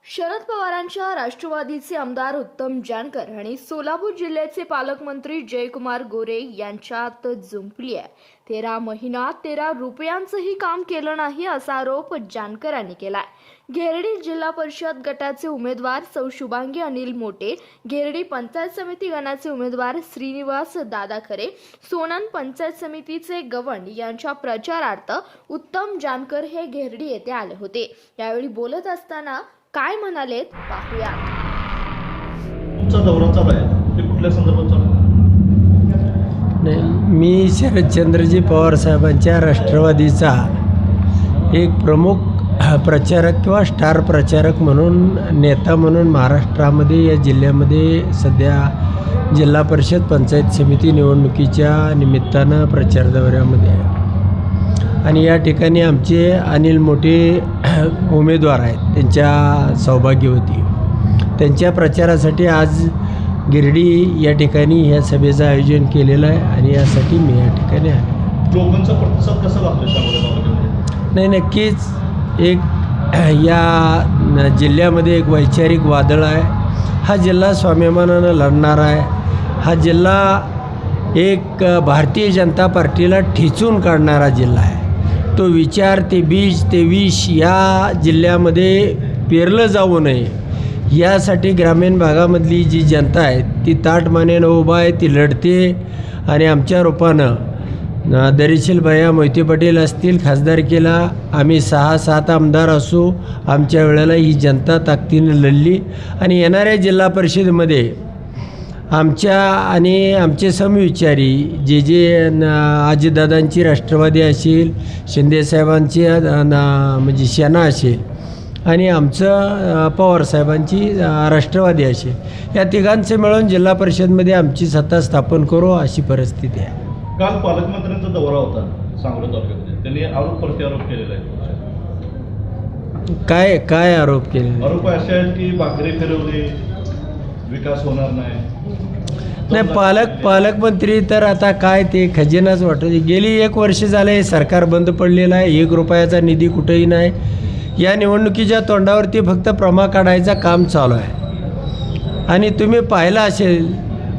शरद पवारांच्या राष्ट्रवादीचे आमदार उत्तम जानकर आणि सोलापूर जिल्ह्याचे पालकमंत्री जयकुमार गोरे यांच्यात जुंपली आहे। 13 महिन्यात 13 रुपयांचंही काम केलं नाही असा आरोप जानकरांनी केलाय। घेरडी जिल्हा परिषद गटाचे उमेदवार सौ शुभांगी अनिल मोटे, घेरडी पंचायत समिती गणाचे उमेदवार श्रीनिवास दादा खरे, सोनन पंचायत समितीचे गवंड यांच्या प्रचारार्थ उत्तम जानकर हे घेरडी येथे आले होते। यावेळी बोलत असताना काय म्हणालेत पाहूया। तुमचा दौरा चालू आहे ते कुठल्या संदर्भात चालू आहे? मी शरदचंद्रजी पवार साहेबांच्या राष्ट्रवादीचा एक प्रमुख प्रचारक किंवा स्टार प्रचारक म्हणून नेता म्हणून महाराष्ट्रामध्ये या जिल्ह्यामध्ये सध्या जिल्हा परिषद पंचायत समिती निवडणुकीच्या निमित्तानं प्रचार दौऱ्यामध्ये आहे आणि या ठिकाणी आमचे अनिल मोटे उमेदवार आहेत, त्यांच्या सौभाग्यवती त्यांच्या प्रचारासाठी आज गिरडी या ठिकाणी ह्या सभेचं आयोजन केलेलं आहे आणि यासाठी मी या ठिकाणी आहे। लोकांचा प्रतिसाद कसा लागतो सांगोला? नाही, नक्कीच एक या जिल्ह्यामध्ये एक वैचारिक वादळ आहे। हा जिल्हा स्वाभिमानानं लढणार आहे। हा जिल्हा एक भारतीय जनता पार्टीला ठेचून काढणारा जिल्हा आहे। तो विचार ते बीज ते विष या जिल्ह्यामध्ये पेरलं जाऊ नये यासाठी ग्रामीण भागामधली जी जनता आहे ती ताटमानेनं उभा आहे, ती लढते आणि आमच्या रूपानं दरीशील भैया मोहिते पाटील असतील, खासदारकीला आम्ही 6-7 आमदार असू, आमच्या वेळेला ही जनता ताकदीनं लढली आणि येणाऱ्या जिल्हा परिषदेमध्ये आमच्या आणि आमचे समविचारी जे अजितदादांची राष्ट्रवादी असेल, शिंदेसाहेबांची म्हणजे सेना असेल आणि आमचं पवारसाहेबांची राष्ट्रवादी असेल, या तिघांचे मिळून जिल्हा परिषदमध्ये आमची सत्ता स्थापन करू अशी परिस्थिती आहे। काल पालकमंत्र्यांचा दौरा होता सांगोला तालुक्यामध्ये, त्यांनी आरोप प्रत्यारोप केलेला आहे। काय आरोप केले? आरोप असे आहेत की भाकरी फिरवली, विकास होणार नाही। पालकमंत्री तर आता काय ते खजिनाच वाटत। गेली 1 वर्ष झाले सरकार बंद पडलेलं आहे, 1 रुपयाचा निधी कुठेही नाही। या निवडणुकीच्या तोंडावरती फक्त प्रमा काढायचं काम चालू आहे आणि तुम्ही पाहिलं असेल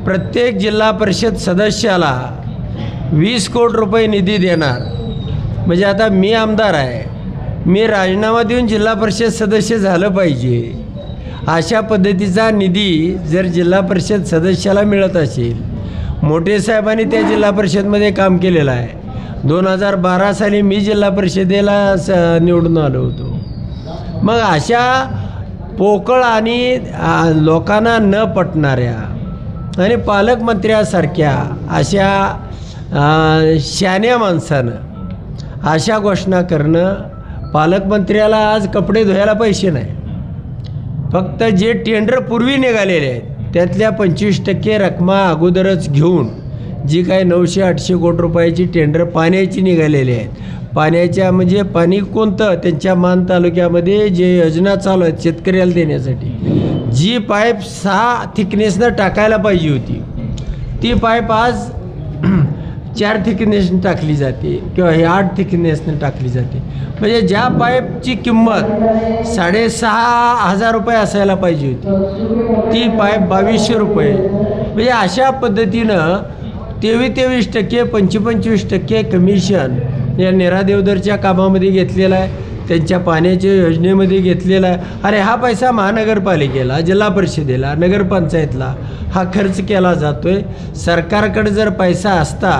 प्रत्येक जिल्हा परिषद सदस्याला 20 कोटी रुपये निधी देणार। म्हणजे आता मी आमदार आहे, मी राजीनामा देऊन जिल्हा परिषद सदस्य झालं पाहिजे अशा पद्धतीचा निधी जर जिल्हा परिषद सदस्याला मिळत असेल, मोठे साहेबांनी त्या जिल्हा परिषदमध्ये काम केलेलं आहे। 2012 साली मी जिल्हा परिषदेला निवडून आलो होतो। मग अशा पोकळ आणि लोकांना न पटणाऱ्या आणि पालकमंत्र्यासारख्या अशा शहाण्या माणसानं अशा घोषणा करणं, पालकमंत्र्याला आज कपडे धुवायला पैसे नाही, फक्त जे टेंडर पूर्वी निघालेले आहेत त्यातल्या 25% रकमा अगोदरच घेऊन जी काही 900-800 कोटी रुपयाची टेंडर पाण्याची निघालेली आहेत। पाण्याच्या म्हणजे पाणी कोणतं त्यांच्या मान तालुक्यामध्ये जे योजना चालू आहेत शेतकऱ्याला देण्यासाठी, जी पाईप 6 थिकनेसनं टाकायला पाहिजे होती ती पाईप आज 4 थिकनेसनं टाकली जाते किंवा हे 8 थिकनेसनं टाकली जाते। म्हणजे ज्या पाईपची किंमत 6,500 रुपये असायला पाहिजे होती ती पाईप 2,200 रुपये। म्हणजे अशा पद्धतीनं 23% 25% कमिशन या निरादेवदरच्या कामामध्ये घेतलेला आहे, त्यांच्या पाण्याच्या योजनेमध्ये घेतलेला आहे। अरे हा पैसा महानगरपालिकेला, जिल्हा परिषदेला, नगरपंचायतला हा खर्च केला जातो आहे। सरकारकडे जर पैसा असता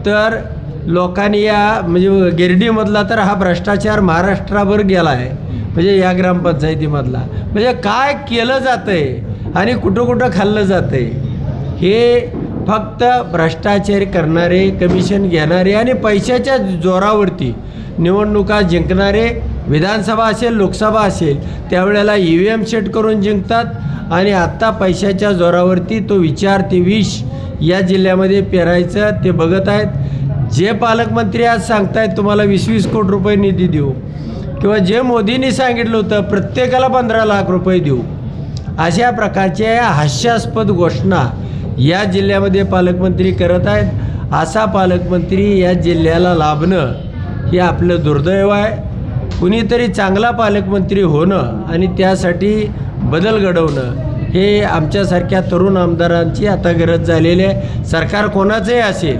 तर लोकांनी या म्हणजे गिरडीमधला तर हा भ्रष्टाचार महाराष्ट्राभर गेला आहे, म्हणजे या ग्रामपंचायतीमधला म्हणजे काय केलं जातं आहे आणि कुठं कुठं खाल्लं जातं आहे हे फक्त भ्रष्टाचार करणारे, कमिशन घेणारे आणि पैशाच्या जोरावरती निवडणुका जिंकणारे, विधानसभा असेल लोकसभा असेल त्यावेळेला EVM सेट करून जिंकतात आणि आत्ता पैशाच्या जोरावरती तो विचार ते विष या जिल्ह्यामध्ये पेरायचं ते बघत आहेत। जे पालकमंत्री आज सांगतायत तुम्हाला 20-20 कोटी रुपये निधी देऊ किंवा जे मोदींनी सांगितलं होतं प्रत्येकाला 15 लाख रुपये देऊ, अशा प्रकारच्या हास्यास्पद घोषणा या जिल्ह्यामध्ये पालकमंत्री करत आहेत। असा पालकमंत्री या जिल्ह्याला लाभणं हे आपलं दुर्दैव आहे। कुणीतरी चांगला पालकमंत्री होणं आणि त्यासाठी बदल घडवणं हे आमच्यासारख्या तरुण आमदारांची आता गरज झालेली आहे. सरकार कोणाचंही असेल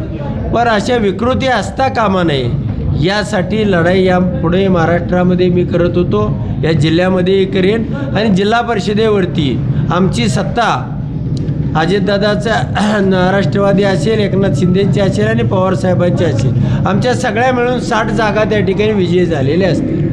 पण अशा विकृती असता कामा नये यासाठी लढाई या पुढे महाराष्ट्रामध्ये मी करत होतो, या जिल्ह्यामध्येही करेन. आणि जिल्हा परिषदेवरती आमची सत्ता अजितदादाचा राष्ट्रवादी असेल, एकनाथ शिंदेची असेल आणि पवारसाहेबांची असेल, आमच्या सगळ्या मिळून 60 जागा त्या ठिकाणी विजयी झालेल्या असतील.